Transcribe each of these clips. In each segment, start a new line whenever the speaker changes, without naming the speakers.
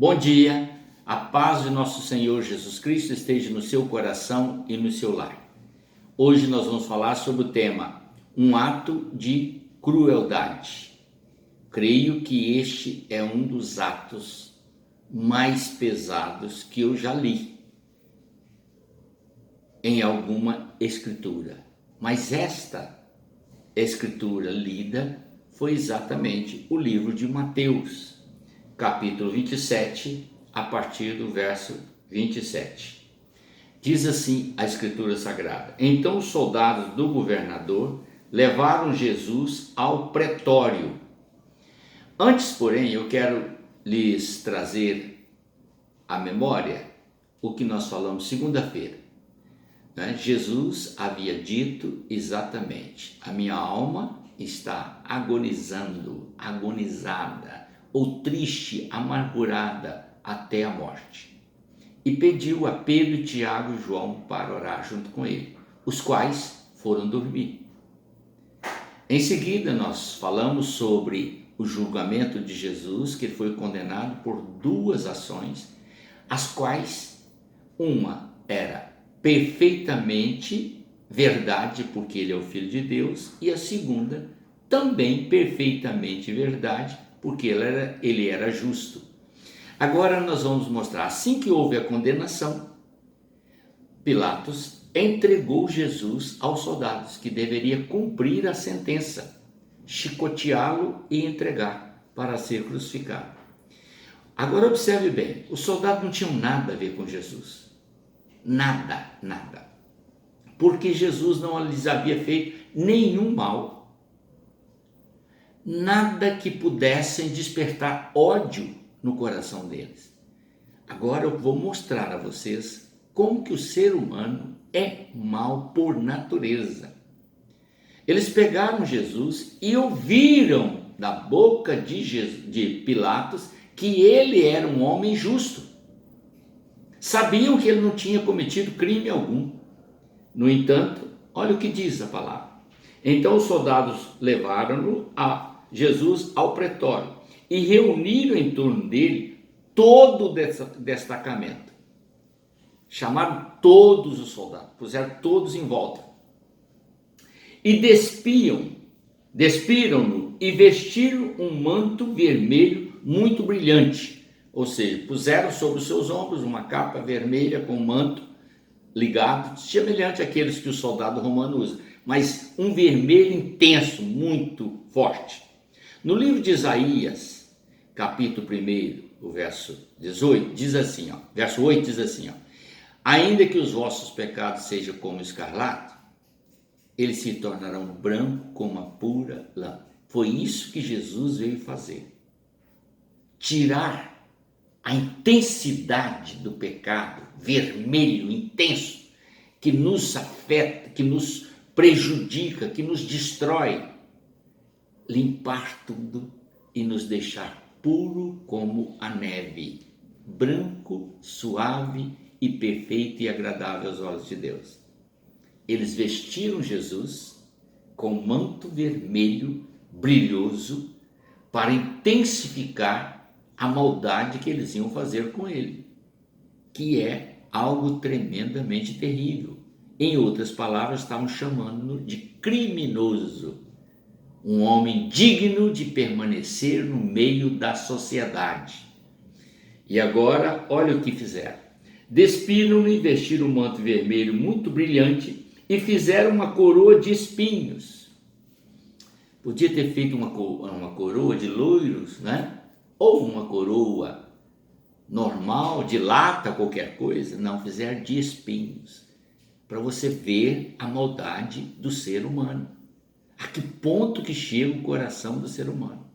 Bom dia, a paz de nosso Senhor Jesus Cristo esteja no seu coração e no seu lar. Hoje nós vamos falar sobre o tema, um ato de crueldade. Creio que este é um dos atos mais pesados que eu já li em alguma escritura. Mas esta escritura lida foi exatamente o livro de Mateus, capítulo 27, a partir do verso 27. Diz assim a Escritura Sagrada: Então os soldados do governador levaram Jesus ao pretório. Antes, porém, eu quero lhes trazer à memória o que nós falamos segunda-feira. Jesus havia dito exatamente: a minha alma está agonizada, ou triste, amargurada até a morte. E pediu a Pedro, Tiago e João para orar junto com ele, os quais foram dormir. Em seguida, nós falamos sobre o julgamento de Jesus, que foi condenado por duas ações, as quais uma era perfeitamente verdade, porque ele é o Filho de Deus, e a segunda também perfeitamente verdade, porque ele era justo. Agora nós vamos mostrar, assim que houve a condenação, Pilatos entregou Jesus aos soldados, que deveria cumprir a sentença, chicoteá-lo e entregar para ser crucificado. Agora observe bem, os soldados não tinham nada a ver com Jesus. Nada. Porque Jesus não lhes havia feito nenhum mal. Nada que pudessem despertar ódio no coração deles. Agora eu vou mostrar a vocês como que o ser humano é mau por natureza. Eles pegaram Jesus e ouviram da boca de Pilatos que ele era um homem justo. Sabiam que ele não tinha cometido crime algum. No entanto, olha o que diz a palavra. Então os soldados levaram-no a Jesus ao pretório e reuniram em torno dele todo o destacamento. Chamaram todos os soldados, puseram todos em volta. E despiram-no e vestiram um manto vermelho muito brilhante. Ou seja, puseram sobre os seus ombros uma capa vermelha com um manto ligado, semelhante àqueles que o soldado romano usa, mas um vermelho intenso, muito forte. No livro de Isaías, capítulo 1, o verso 18, diz assim, verso 8 diz assim, ainda que os vossos pecados sejam como escarlate, eles se tornarão branco como a pura lã. Foi isso que Jesus veio fazer. Tirar a intensidade do pecado, vermelho, intenso, que nos afeta, que nos prejudica, que nos destrói, limpar tudo e nos deixar puro como a neve, branco, suave e perfeito e agradável aos olhos de Deus. Eles vestiram Jesus com manto vermelho, brilhoso, para intensificar a maldade que eles iam fazer com ele, que é algo tremendamente terrível. Em outras palavras, estavam chamando-no de criminoso, um homem digno de permanecer no meio da sociedade. E agora, olha o que fizeram. Despiram-no e vestiram um manto vermelho muito brilhante e fizeram uma coroa de espinhos. Podia ter feito uma coroa de loiros, né? Ou uma coroa normal, de lata, qualquer coisa. Não, fizeram de espinhos, para você ver a maldade do ser humano. A que ponto que chega o coração do ser humano.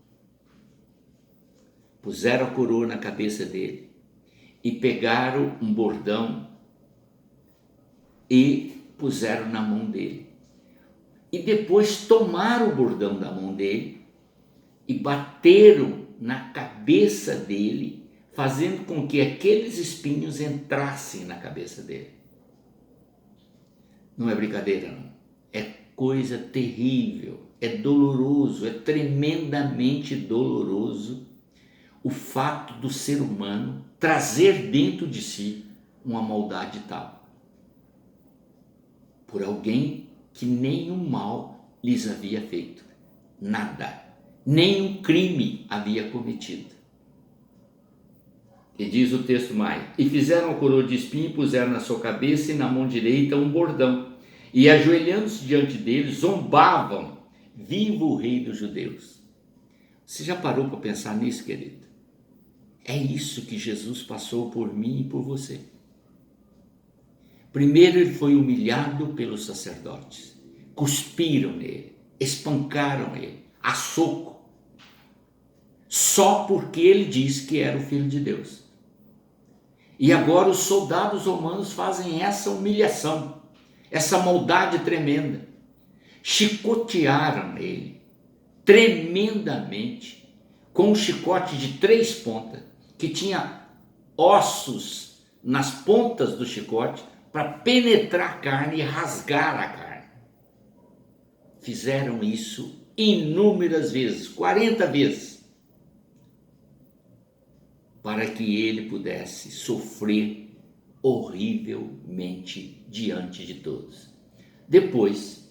Puseram a coroa na cabeça dele e pegaram um bordão e puseram na mão dele. E depois tomaram o bordão da mão dele e bateram na cabeça dele, fazendo com que aqueles espinhos entrassem na cabeça dele. Não é brincadeira, não. É coisa terrível, é doloroso, é tremendamente doloroso o fato do ser humano trazer dentro de si uma maldade tal, por alguém que nenhum mal lhes havia feito, nada, nenhum crime havia cometido. E diz o texto mais: e fizeram a coroa de espinho e puseram na sua cabeça e na mão direita um bordão, e ajoelhando-se diante dele, zombavam: viva o rei dos judeus. Você já parou para pensar nisso, querido? É isso que Jesus passou por mim e por você. Primeiro ele foi humilhado pelos sacerdotes, cuspiram nele, espancaram ele, a soco, só porque ele disse que era o Filho de Deus. E agora os soldados romanos fazem essa humilhação, essa maldade tremenda. Chicotearam ele tremendamente, com um chicote de 3 pontas, que tinha ossos nas pontas do chicote para penetrar a carne e rasgar a carne. Fizeram isso inúmeras vezes, 40 vezes, para que ele pudesse sofrer horrivelmente diante de todos. Depois,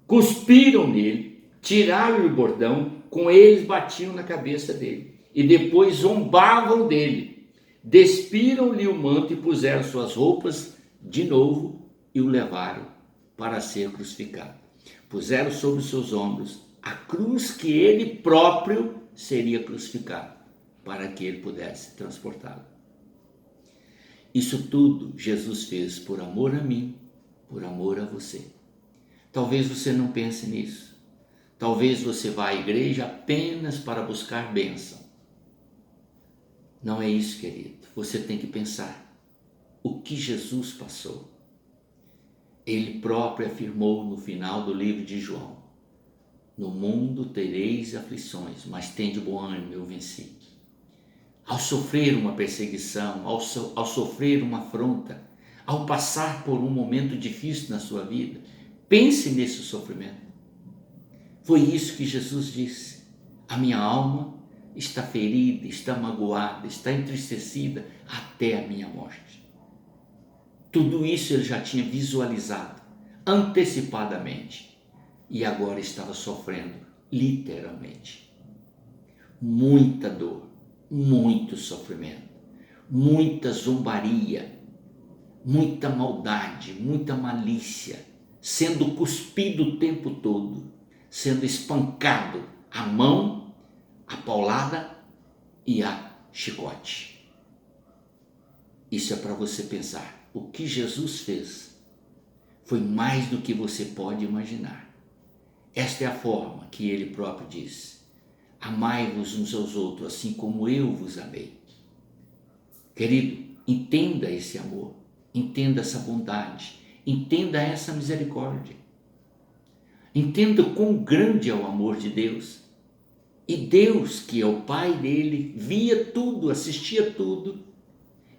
cuspiram nele, tiraram o bordão, com eles batiam na cabeça dele, e depois zombavam dele, despiram-lhe o manto e puseram suas roupas de novo e o levaram para ser crucificado. Puseram sobre seus ombros a cruz que ele próprio seria crucificado, para que ele pudesse transportá-lo. Isso tudo Jesus fez por amor a mim, por amor a você. Talvez você não pense nisso. Talvez você vá à igreja apenas para buscar bênção. Não é isso, querido. Você tem que pensar o que Jesus passou. Ele próprio afirmou no final do livro de João: no mundo tereis aflições, mas tende bom ânimo, eu venci. Ao sofrer uma perseguição, ao sofrer uma afronta, ao passar por um momento difícil na sua vida, pense nesse sofrimento. Foi isso que Jesus disse: a minha alma está ferida, está magoada, está entristecida até a minha morte. Tudo isso ele já tinha visualizado antecipadamente e agora estava sofrendo literalmente. Muita dor, muito sofrimento, muita zombaria, muita maldade, muita malícia, sendo cuspido o tempo todo, sendo espancado a mão, a paulada e a chicote. Isso é para você pensar. O que Jesus fez foi mais do que você pode imaginar. Esta é a forma que ele próprio diz: amai-vos uns aos outros, assim como eu vos amei. Querido, entenda esse amor, entenda essa bondade, entenda essa misericórdia. Entenda o quão grande é o amor de Deus. E Deus, que é o Pai dele, via tudo, assistia tudo,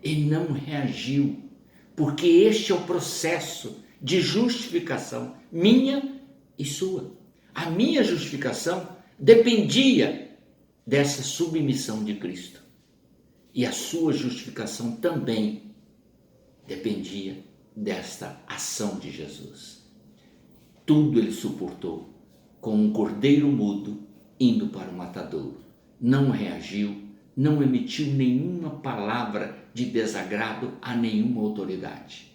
e não reagiu, porque este é o processo de justificação minha e sua. A minha justificação dependia dessa submissão de Cristo, e a sua justificação também dependia desta ação de Jesus. Tudo ele suportou, como um cordeiro mudo indo para o matadouro. Não reagiu, não emitiu nenhuma palavra de desagrado a nenhuma autoridade.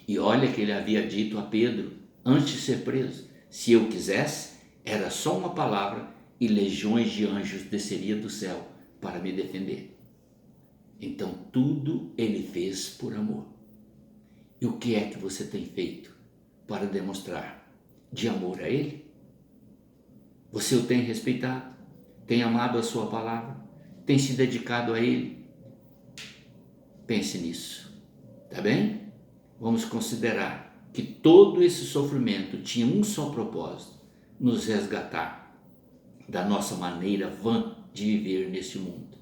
E olha que ele havia dito a Pedro, antes de ser preso: se eu quisesse, era só uma palavra e legiões de anjos desceriam do céu para me defender. Então tudo ele fez por amor. E o que é que você tem feito para demonstrar de amor a ele? Você o tem respeitado? Tem amado a sua palavra? Tem se dedicado a ele? Pense nisso, tá bem? Vamos considerar que todo esse sofrimento tinha um só propósito: nos resgatar da nossa maneira vã de viver nesse mundo,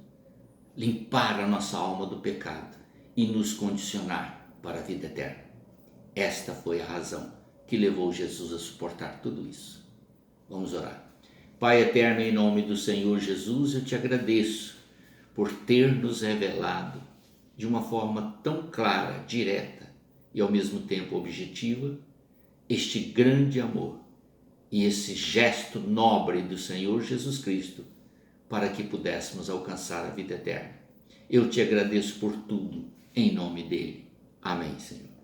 limpar a nossa alma do pecado e nos condicionar para a vida eterna. Esta foi a razão que levou Jesus a suportar tudo isso. Vamos orar. Pai eterno, em nome do Senhor Jesus, eu te agradeço por ter nos revelado de uma forma tão clara, direta e ao mesmo tempo objetiva, este grande amor e esse gesto nobre do Senhor Jesus Cristo para que pudéssemos alcançar a vida eterna. Eu te agradeço por tudo, em nome dele. Amém, Senhor.